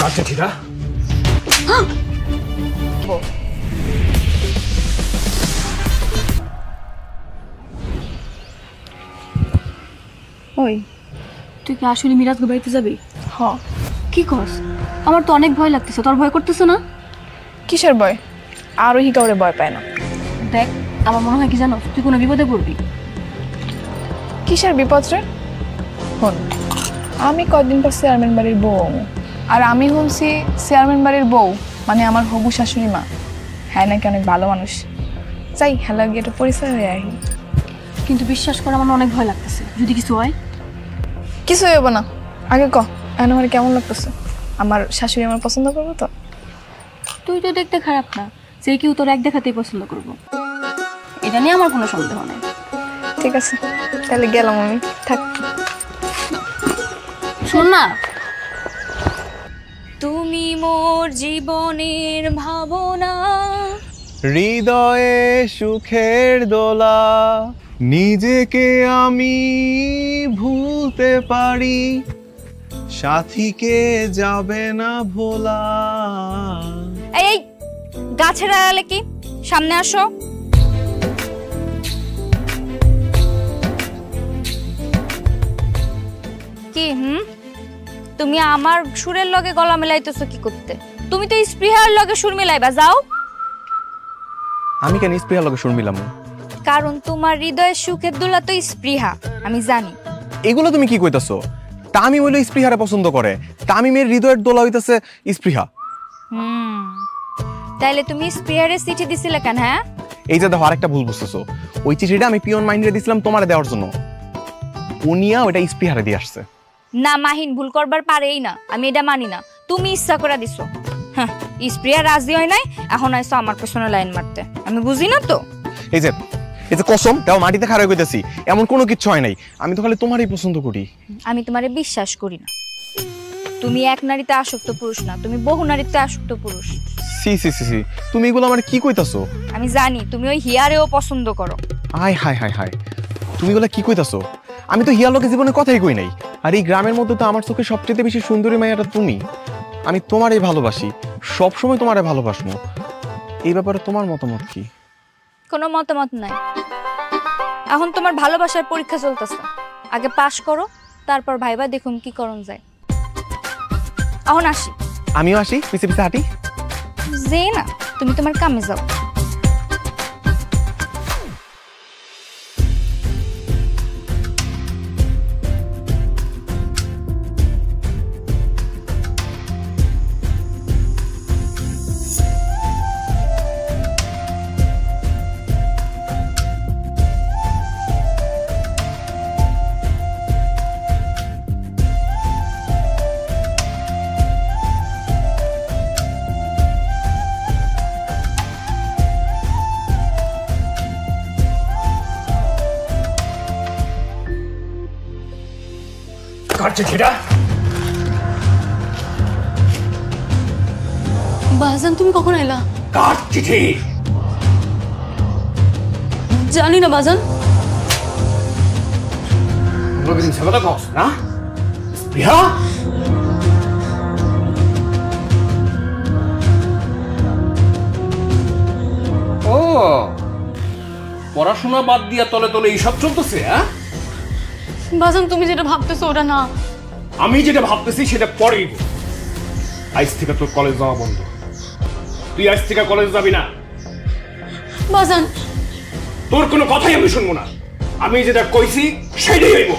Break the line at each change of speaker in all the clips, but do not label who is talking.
কার চিঠিটা?
ওই তুই কি আসলে মিরাজকে বাড়িতে যাবি?
হ।
কি কস? আমার তো অনেক ভয় লাগতেছে, তোর ভয় করতেছে না?
কিসের ভয়? আরোহী কাউরে ভয় পায় না।
দেখ আমার মনে হয় কি জানো, তুই কোনো বিপদে পড়বি।
কিসের বিপদ রে? হন, আমি কদিন পর চেয়ারম্যান বাড়ির বউ, আর আমি শুনছি চেয়ারম্যান বাড়ির বউ মানে আমার হবু শাশুড়ি মা, হ্যাঁ নাকি অনেক ভালো মানুষ। যাই হ্যালো গিয়ে একটা পরিচয় হয়ে আহি।
কিন্তু বিশ্বাস করা আমার অনেক ভয় লাগতেছে, যদি কিছু হয়।
কিছু হইব না, আগে ক এখন আমার কেমন লাগতেছে? আমার শাশুড়ি আমার পছন্দ করবো তো?
তুই তো দেখতে খারাপ না, যে কেউ তোর এক দেখাতেই পছন্দ করবো, এটা নিয়ে আমার কোনো সন্দেহ নেই।
ঠিক আছে তাহলে গেলাম আমি, থাক।
শোন না,
তুমি মোর জীবনের ভাবনা,
হৃদয়ে সুখের দোলা, নিজেকে আমি ভুলতে পারি, সাথীকে যাবে না ভোলা।
এই গাছের আড়ালে কি? সামনে আসো। কি তুমি আমার সুরের লগে গলা মেলাইতেছো কি করতে? তুমি তো স্পৃহার লগে সুর মিলাইবা, যাও।
আমি কেন স্পৃহার লগে সুর মিলাম?
কারণ তোমার হৃদয়ের সুখের দোলা তো স্পৃহা, আমি জানি।
এগুলো তুমি কি কইতাছো? তামিম হইলো স্পৃহারে পছন্দ করে, তামিমের হৃদয়ের দোলা হইতাছে স্পৃহা।
তাইলে তুমি স্পৃহারে চিঠি দিছিলে কেন? হ্যাঁ,
এই যে দেখো আরেকটা ভুল বুঝতেছো, ওই চিঠিটা আমি পিয়ন মাইন্ডে দিছিলাম তোমারে দেওয়ার জন্য, উনিয়া ওটা স্পৃহারে দিয়ে আসছে।
না মাহিন ভুল করবার পারেই না, আমি এটা মানি না। তুমি ইচ্ছা করে দিছো। হ্যাঁ, স্পৃহা রাজি হয় নাই, এখন আইসো আমার পেছনে লাইন মারতে। আমি বুঝি না তো।
এই যে কসম তাও মাটিতে খাড়া কইতাছি, এমন কোনো কিচ্ছু হয় নাই, আমি তো খালি তোমারই পছন্দ করি।
আমি তোমারে বিশ্বাস করি না। তুমি এক নারীতে আসক্ত পুরুষ না, তুমি বহু নারীতে আসক্ত পুরুষ।
সি সি সি সি, তুমি এগুলো আমার কি কইতাছো?
আমি জানি তুমি ওই হিয়ারেও পছন্দ করো।
হাই হাই হাই হাই, তুমি এগুলো কি কইতাছো? আমি তো হিয়ার লোকে জীবনে কথাই কই নাই, আর এই গ্রামের মধ্যে তো আমার চোখে সবচেয়ে বেশি সুন্দরী মাইয়াটা তুমি। আমি তোমারই ভালোবাসি, সবসময় তোমারে ভালোবাসবো। এই ব্যাপারে তোমার মতামত কি?
কোনো মতামত নাই। এখন তোমার ভালোবাসার পরীক্ষা চলতেছে, আগে পাস করো, তারপর ভাইবা দেখুন কি করণ যায়। এখন আসি।
আমিও আসি, পিছে পিছে হাঁটি।
যে না, তুমি তোমার কামে যাও।
কার চিঠিটা?
বাজান তুমি কখন এলা?
কার চিঠি?
জানি না বাজান।
লোকে মিথ্যা কথা কস না? স্পৃহা? ও, পড়াশোনা বাদ দিয়া তলে তলে এইসব চলতেছে? হ্যাঁ
বাজান তুমি যেটা ভাবতেছো ওটা না।
আমি যেটা ভাবতেছি সেটা পরেই। আজ থেকে তোর কলেজ যাওয়া বন্ধ, তুই আজ থেকে কলেজ যাবি না।
বাজান
তোর কোনো কথাই আমি শুনবো না, আমি যেটা কইছি সেটাই হইব।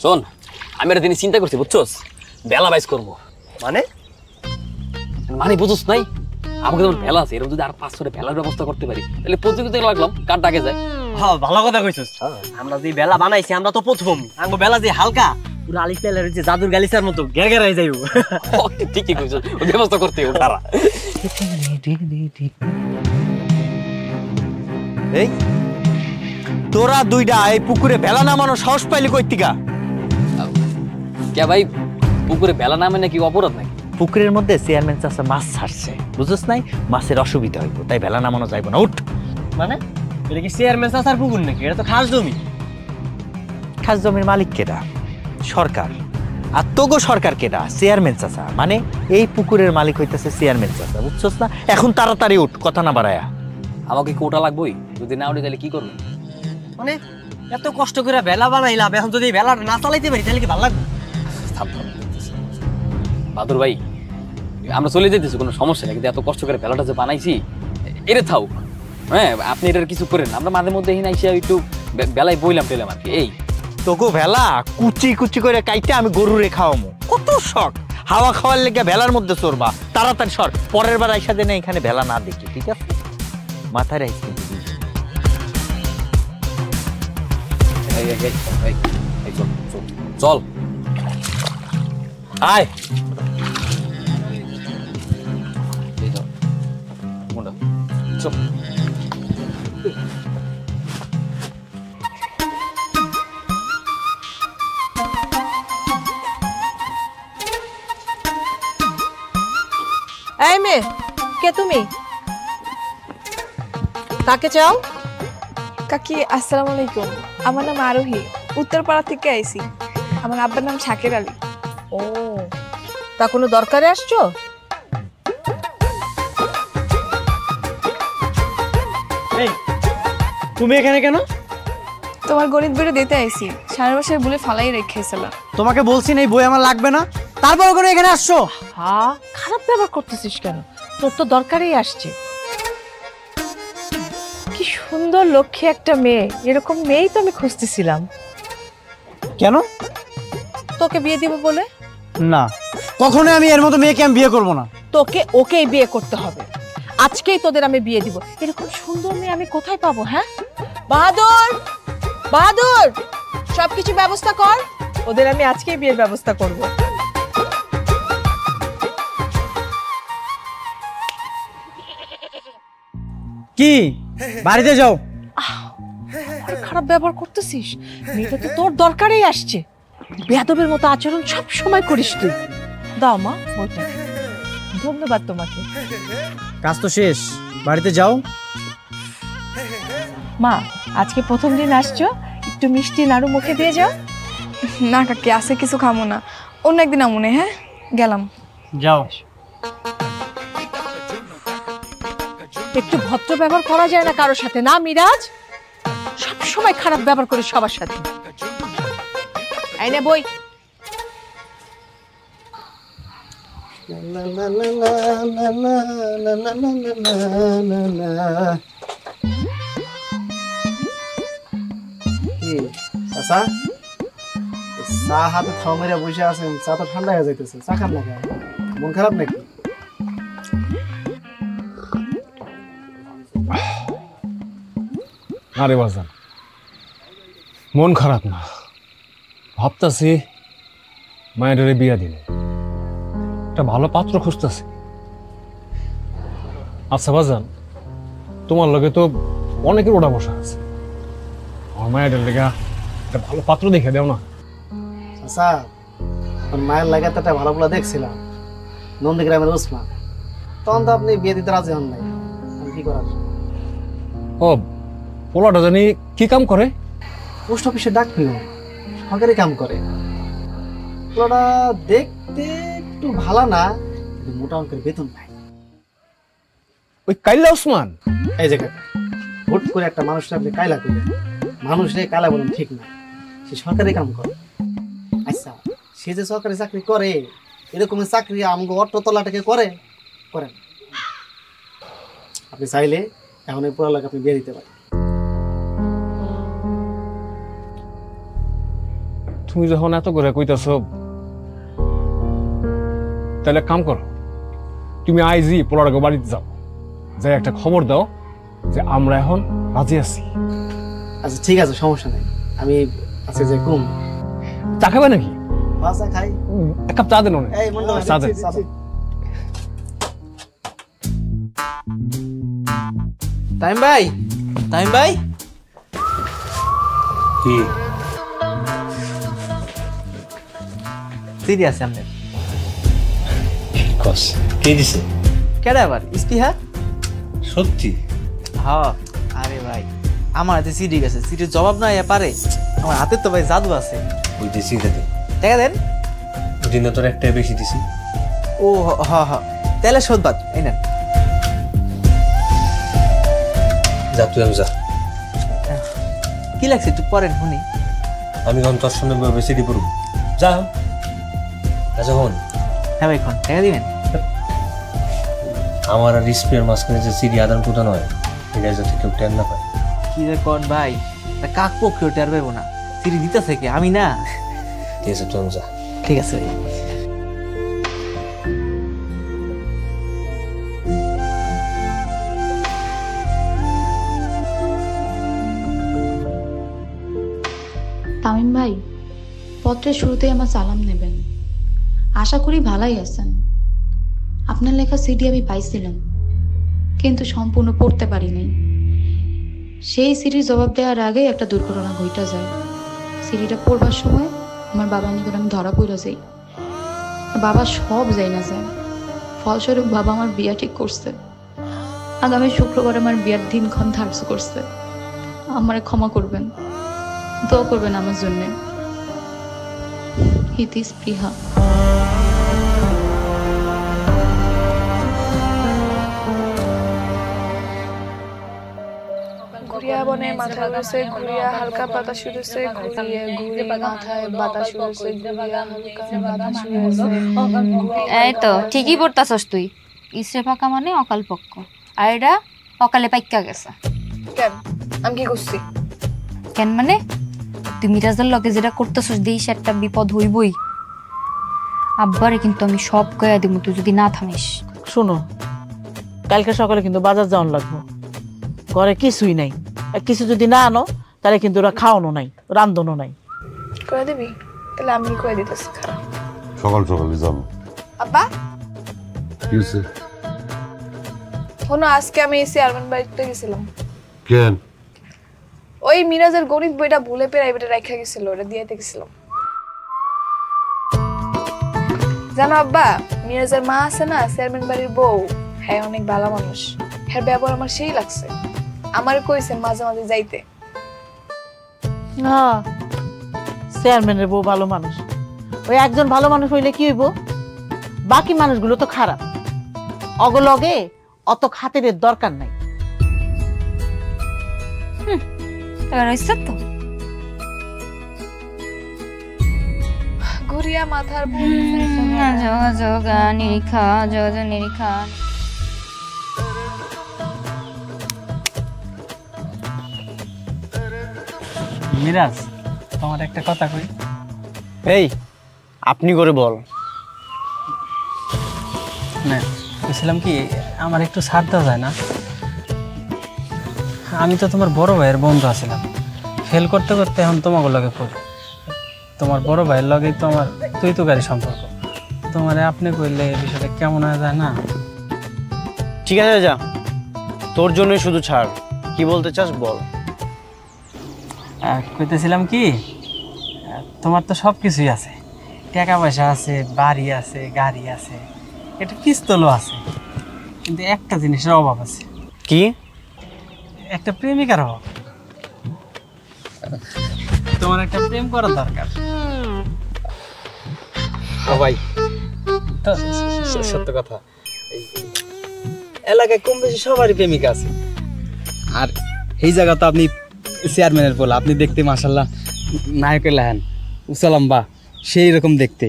শোন, আমি একটা জিনিস চিন্তা করছি, বুঝছোস? বেলা বাইস করবো।
মানে
মানে বুঝোস নাই, আমাকে যেমন ভেলা আছে, এরকম যদি আর 500 ভেলার ব্যবস্থা করতে পারি তাহলে প্রতিযোগিতা লাগলাম কার ডাকে যায়।
হ্যাঁ ভালো কথা কইছস। আমরা যে বেলা বানাইছি আমরা তো প্রথম, আঙ্গো বেলা যে হালকা পুরো আলিফ লাইলের যে জাদুর গালিচার মতো গেরগেরাই যাইবো।
ঠিকই কইছস, ওই ব্যবস্থা করতে হবে তারা।
এই তোরা দুইটা এই পুকুরে বেলা নামানো সাহস পাইলি কই তিকা?
কে ভাই, পুকুরে ভেলা নামে নাকি অপরাধ নাকি?
পুকুরের মধ্যে চেয়ারম্যান চাষা মাছ ছাড়ছে, বুঝছ নাই? মাছের অসুবিধা হইব, তাই ভেলা নামানো যাইব না। উঠ।
মানে এটা কি চেয়ারম্যান চাচার পুকুর নাকি? এটা তো খাস জমি।
খাস জমির মালিক কেডা? সরকার। আর তোগো সরকার কেডা? চেয়ারম্যান চাচা। মানে এই পুকুরের মালিক হইতেছে চেয়ারম্যান চাচা, বুঝছস না? এখন তাড়াতাড়ি উঠ, কথা না বাড়ায়া।
আমাকে কোটা লাগবেই, যদি না উঠে তাহলে কি করবো?
মানে এত কষ্ট করে ভেলা বানাইলাম, এখন যদি ভেলাটা না চালাইতে পারি তাহলে কি ভালো লাগবে?
বাদুর ভাই, আমরা চলে যেতেছি, কোনো সমস্যা নেই, কিন্তু এত কষ্ট করে ভেলাটা যে বানাইছি এটা থাও। হ্যাঁ, আপনি এটার কিছু করেন, আমরা মাঝে মধ্যে এখানে এসে একটু বেলায় বইলাম টেলাম আর কি। এই
তোগো ভেলা কুচি কুচি করে কাইতে আমি গরুরে খাওয়ামো, কত শখ। হাওয়া খাওয়ার লেগে ভেলার মধ্যে চড়বা, তাড়াতাড়ি সর। পরের বার আইসা দেনে এখানে ভেলা না দেখি, ঠিক আছে? মাথায় রাখিস কিন্তু।
চল আয়। চল।
এই মেয়ে, কে তুমি? কাকে চাও?
কাকি আসসালামু আলাইকুম, আমার নাম আরোহী, উত্তরপাড়া থেকে আইছি। আমার আব্বার নাম শাকের আলী।
ও, তা কোনো দরকারে আসছো?
এই তুমি এখানে কেন?
তোমার গণিত বইটা দিতে আইছি, সারা বছর বলে ফালাই রেখেছিলাম।
তোমাকে বলছি না এই বই আমার লাগবে না, তারপর করে এখানে আসছো?
হ্যাঁ, খারাপ ব্যবহার করতেছিস কেন? তোর তো দরকারেই আসছে। কি সুন্দর লক্ষ্মী একটা মেয়ে, এরকম মেয়েই তো আমি খুঁজতেছিলাম।
কেন?
তোকে বিয়ে দিব বলে?
না, কখনোই আমি এর মতো মেয়েকে আমি বিয়ে করব না।
তোকে ওকেই বিয়ে করতে হবে, আজকেই তোদের আমি বিয়ে দিব। এরকম সুন্দর মেয়ে আমি কোথায় পাবো? হ্যাঁ বাহাদুর, বাহাদুর, সবকিছু ব্যবস্থা কর, ওদের আমি আজকেই বিয়ের ব্যবস্থা করব।
কি বাড়িতে যাও?
খারাপ ব্যবহার করতেছিস, মেয়েটা তো তোর দরকারেই আসছে। বেয়াদবের মতো আচরণ সব সময় করিস তুই। দাও মা ওইটা। ধন্যবাদ তোমাকে।
কাজ তো শেষ, বাড়িতে যাও।
মা, আজকে প্রথম দিন আসছো, একটু মিষ্টি নাড়ু মুখে দিয়ে যাও।
না কাকি, আছে কিছু খামো না, অন্য একদিন আমনে। হ্যাঁ, গেলাম।
যাও।
একটু ভদ্র ব্যবহার করা যায় না কারোর সাথে? না মিরাজ, সব সময় খারাপ ব্যবহার করে সবার সাথে। এই নে বই।
চা হাতে থাও মেরে বসে আছেন, চা তো ঠান্ডা হয়ে যাইতেছে, চা খান না কেন? মন খারাপ নাকি?
আরে বাজান, মন খারাপ না, ভাবতাছি মায়ের বিয়া দিন, একটা ভালো পাত্র খুঁজতেছি। আচ্ছা বাজান, তোমার লগে তো অনেকের ওটা বসা আছে, আমার মায়ের লেগা একটা ভালো পাত্র দেখে দেও না।
আচ্ছা, মায়ের লাগাতে একটা ভালো পোলা দেখছিলাম, নন্দীগ্রামের ওসমান, তখন তো আপনি বিয়ে দিতে রাজি হন নাই, আমি কি করার?
ও, পোলাটা জানি কি কাম করে?
পোস্ট অফিসে ডাক নিও, সরকারি কাম করে। পোলাটা দেখতে একটু ভালো না, কিন্তু মোটা অঙ্কের বেতন পায়।
ওই কাইলা ওসমান?
এই যে কাকা, হুট করে একটা মানুষকে আপনি কাইলা করলেন, মানুষরে কাইলা বলেন ঠিক না, সে সরকারি কাম করে। আচ্ছা, সে যে সরকারি চাকরি করে, এরকম চাকরি আমগো অট্টতলাটাকে করেন? আপনি চাইলে এখন এই পড়ালেখা আপনি বিয়ে দিতে পারেন।
তুমি যখন এত করে কইতাছ, তাহলে কাম করো, তুমি আইজি পোলাটাকে বাড়িতে যাও, যাই একটা খবর দাও যে আমরা এখন রাজি আছি।
আচ্ছা ঠিক আছে, সমস্যা নেই, আমি আজকে যে কম।
চা খাবে নাকি?
চা খাই।
এক কাপ চা দেন। চা দেন।
তাইম ভাই, তাইম ভাই,
কি
সিরিয়াস?
কস কে দিছে?
কেডা আবার ইস্পিহা?
সত্যি?
হ্যাঁ আরে ভাই আমার হাতে সিডি গেছে, সিডির জবাব না পারে। আমার হাতে তো ভাই জাদু আছে।
ওই দেশি খেতে
টাকা দেন।
ওদিন তোর একটা বেশি দিছি।
ও হ্যাঁ হ্যাঁ তাহলে শোধ বাদ এই নেন।
যা তুই যা।
কি লাগছে একটু পরেন শুনি।
আমি এখন তোর সঙ্গে বেশি পড়ব। যা আচ্ছা হন।
হ্যাঁ ভাই খন টাকা দিবেন।
আমার আর রিস্পের মাঝখানে যে সিডি আদান প্রদান হয় এটা যাতে কেউ টের না পায়।
কি রে কন ভাই, কাক পক্ষেও টের পাইব না। সিডি দিতেছে কি আমি না?
ঠিক আছে তুই যা।
ঠিক আছে ভাই।
তামিম ভাই, পত্রের শুরুতেই আমার সালাম নেবেন। আশা করি ভালোই আছেন। আপনার লেখা সিডি আমি পাইছিলাম, কিন্তু সম্পূর্ণ পড়তে পারিনি। সেই সিডির জবাব দেওয়ার আগেই একটা দুর্ঘটনা ঘটে যায়। সিডিটা পড়বার সময় আমার বাবার নিকট আমি ধরা পড়ে যাই। বাবা সব যাই না যায়। ফলস্বরূপ বাবা আমার বিয়া ঠিক করছে। আগামী শুক্রবার আমার বিয়ার দিনক্ষণ ধার্য করছে। আমারে ক্ষমা করবেন, দোয়া করবেন আমার জন্য। ইতি স্পৃহা।
ঘুরিয়া বনে মাথা উড়ছে, ঘুরিয়া হালকা বাতাস উড়ছে, ঘুরিয়ে ঘুরিয়ে মাথায় বাতাস উড়ছে, ঘুরিয়া হালকা বাতাস উড়ছে।
এই তো ঠিকই পড়তাছস তুই। ইসরে ফাঁকা মানে অকাল পক্ষ, আর এটা অকালে পাইকা গেছে।
কেন আমি কি করছি?
কেন মানে তুই মিরাজের লগে যেটা করতেছস দিস একটা বিপদ হইবই। আব্বারে কিন্তু আমি সব কয়া দিব তুই যদি না থামিস।
শোনো, কালকে সকালে কিন্তু বাজার যাওয়ান লাগবো। ঘরে কিছুই নাই, আর কিছু যদি না আনো তাহলে কিন্তু ওরা খাওয়ানো নাই, রান্ধনও নাই।
কয়ে দিবি? তাহলে আমি কয়ে দিতেছি।
সকাল সকালে যাবো।
আব্বা
কি হয়েছে?
শোনো, আজকে আমি চেয়ারম্যান বাড়িতে গেছিলাম।
কেন?
ওই মিরাজের গণিত বইটা ভুলে প্রাইভেটে রাখা গেছিল, ওটা দিয়ে গেছিলাম। জানো আব্বা, মিরাজের মা আছে না চেয়ারম্যান বাড়ির বউ, হ্যাঁ অনেক ভালো মানুষ। হ্যাঁ ব্যবহার আমার সেই লাগছে। আমার কইছে মাঝে মাঝে যাইতে।
হ্যাঁ, চেয়ারম্যানের বউ ভালো মানুষ। ওই একজন ভালো মানুষ হইলে কি হইব? বাকি মানুষগুলো তো খারাপ। অগলগে অত খাতিরের দরকার নাই।
এবার হইছে তো
ঘুরিয়া মাথার
জগা নিরিখা জগা নিরিখা।
মিরাজ, তোমার একটা কথা কই।
এই আপনি করে বল
না, বলছিলাম কি আমার একটু ছাড় দেওয়া যায় না? আমি তো তোমার বড় ভাইয়ের বন্ধু আছিলাম, ফেল করতে করতে এখন তোমাকে লগে পড়ি। তোমার বড় ভাইয়ের লগেই তো আমার তুই তো গাড়ি সম্পর্ক। তোমার আপনি কইলে এই বিষয়টা কেমন হয়ে যায় না?
ঠিক আছে যা, তোর জন্যই শুধু ছাড়। কি বলতে চাস বল।
কইতেছিলাম কি, তোমার তো সব কিছুই আছে, টাকা পয়সা আছে, বাড়ি আছে, গাড়ি আছে, একটা পিস্তলও আছে, কিন্তু একটা জিনিসের অভাব আছে।
কি?
একটা প্রেমিকার অভাব। তোমার একটা প্রেম করা দরকার।
ভাই
তো
সত্য কথা, এলাকায় কম বেশি সবারই প্রেমিকা আছে। আর এই জায়গা তো আপনি চেয়ারম্যানের বলা, আপনি দেখতে মাশাল্লাহ নায়কের লাহান উসালাম্বা সেই রকম দেখতে।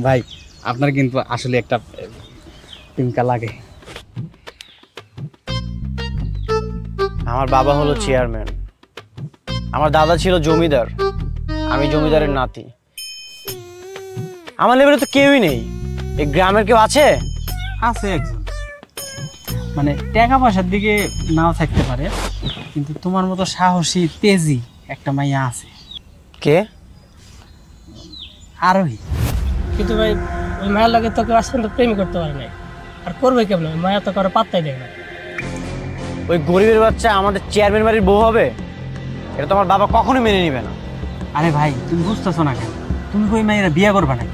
ভাই আপনার কিন্তু আসলে একটা প্রেমিকা লাগে।
আমার বাবা হলো চেয়ারম্যান, আমার দাদা ছিল জমিদার, আমি জমিদারের নাতি। আমার লেভেলে তো কেউই নেই। এই গ্রামের কেউ আছে?
আছে একজন, মানে টাকা পয়সার দিকে নাও থাকতে পারে, কিন্তু তোমার মতো সাহসী তেজি একটা মাইয়া আছে।
কে?
আরোহী।
কিন্তু ভাই ওই মায়ের লাগে তো কেউ আজ পর্যন্ত প্রেম করতে পারে নাই, আর করবে কেমন? মায়া তো কারো পাত্তাই দেয় না।
ওই গরিবের বাচ্চা আমাদের চেয়ারম্যান বাড়ির বউ হবে? এটা তো আমার বাবা কখনোই মেনে নিবে না।
আরে ভাই তুমি বুঝতেছো না কেন? তুমি ওই মায়েরা বিয়ে করবা না,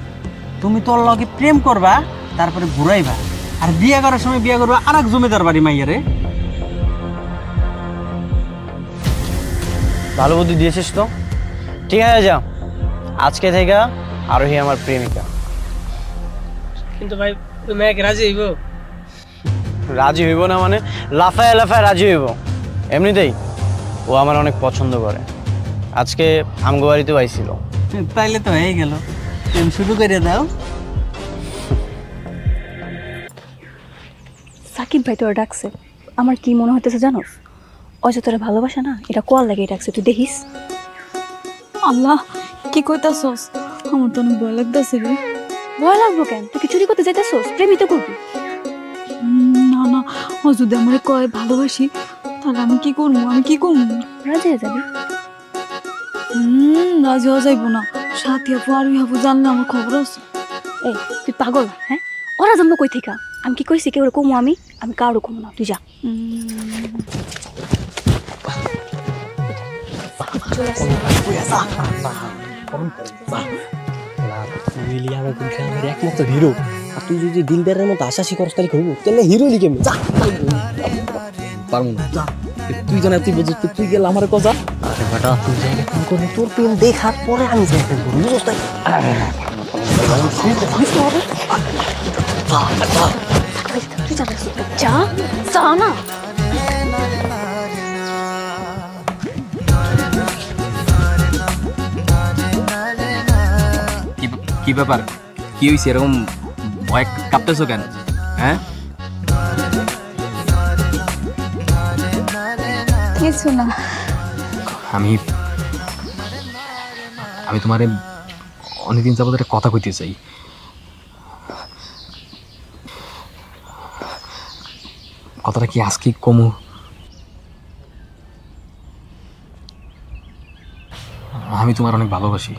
তুমি তোর লগে প্রেম করবা, তারপরে ঘুরাইবা, আর বিয়ে করার সময় বিয়ে করবা আর এক জমিদার বাড়ি মাইয়ারে।
ভালো বুদ্ধি দিয়েছিস তো। ঠিক আছে, যাও, আজকে থেকে আরোহী আমার প্রেমিকা।
কিন্তু ভাই ওই মেয়েকে রাজি হইব?
রাজি হইব না মানে? লাফায় লাফায় রাজি হইব। এমনিতেই ও আমার অনেক পছন্দ করে। আজকে আমগো বাড়িতেও আইছিল।
তাইলে তো হয়ে গেল, তুমি শুরু করে দাও।
সাকিব ভাই তোরা ডাকছে, আমার কি মনে হইতেছে জানোস? অযথা ভালোবাসা না, এটা কোয়াল লাগে ডাকছে, তুই দেখিস।
আল্লাহ, কি কইতাছস? আমার তো অনেক ভয় লাগতেছে রে।
ভয় লাগবো কেন? তুই কি চুরি করতে যাইতেছস? প্রেমিত করবি?
না না, ও যদি আমার কয় ভালোবাসি, তাহলে আমি কি করবো?
রাজি হয়ে যাবি?
রাজি হওয়া যাইবো না। সাথী আপু আর আপু জানলে আমার খবর আছে।
এই তুই পাগল? হ্যাঁ, ওরা জানবো কই থেকে? আমি কি কইছি কেউ কমু? আমি কারো কমু না, তুই যা।
একমাত্র হিরো, আর তুই যদি দিলদারের মতো আশাসি করস তাহলে করবো, তাহলে হিরো লিখে পারবো না। তুই জানা তুই বুঝিস, তুই গেল আমার কথা। আরে বেটা, তুই জায়গা ফোন করবি, তোর প্রেম দেখার পরে আমি যাই ফোন করবো, বুঝোস তাই?
তুই যা যা না।
কি ব্যাপার? কি হয়েছে? এরকম ভয় কাঁপতেছো কেন? হ্যাঁ,
কিছু না।
আমি তোমারে অনেকদিন যাবত একটা কথা কইতে চাই। কথাটা কি আজকে কমু? আমি তোমার অনেক ভালোবাসি।